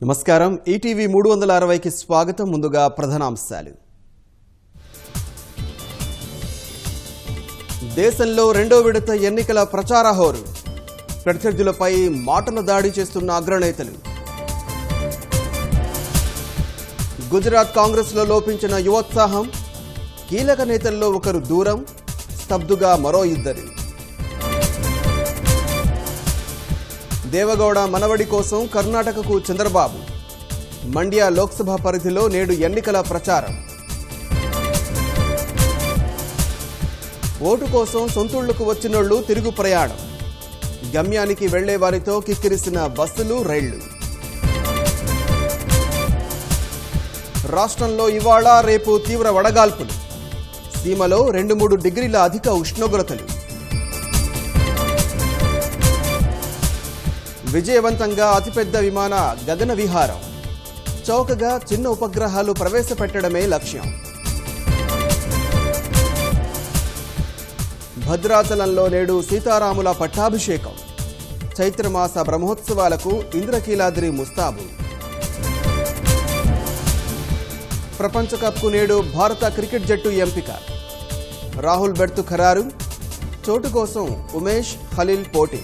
నమస్కారం ఈటీవీ 360కి స్వాగతం. ముందుగా ప్రధానాంశాలు. దేశంలో రెండో విడత ఎన్నికల ప్రచార హోరు. ప్రత్యర్థులపై మాటల దాడి చేస్తున్న అగ్రనేతలు. గుజరాత్ కాంగ్రెస్లో లోపించిన యువోత్సాహం. కీలక నేతల్లో ఒకరు దూరం, స్తబ్దుగా మరో ఇద్దరు. దేవగౌడ మనవడి కోసం కర్ణాటకకు చంద్రబాబు. మండ్య లోక్సభ పరిధిలో నేడు ఎన్నికల ప్రచారం. ఓటు కోసం సొంతూళ్లకు వచ్చినోళ్లు తిరుగు ప్రయాణం. గమ్యానికి వెళ్లే వారితో కిక్కిరిసిన బస్సులు, రైళ్లు. రాష్ట్రంలో ఇవాళ రేపు తీవ్ర వడగాల్పులు. సీమలో 2-3 డిగ్రీల అధిక ఉష్ణోగ్రతలు. విజయవంతంగా అతిపెద్ద విమాన గగన విహారం. చౌకగా చిన్న ఉపగ్రహాలు ప్రవేశపెట్టడమే లక్ష్యం. భద్రాచలంలో నేడు సీతారాముల పట్టాభిషేకం. చైత్రమాస బ్రహ్మోత్సవాలకు ఇంద్రకీలాద్రి ముస్తాబు. ప్రపంచ కప్కు నేడు భారత క్రికెట్ జట్టు ఎంపిక. రాహుల్ బెర్తు ఖరారు. చోటు కోసం ఉమేష్, ఖలీల్ పోటీ.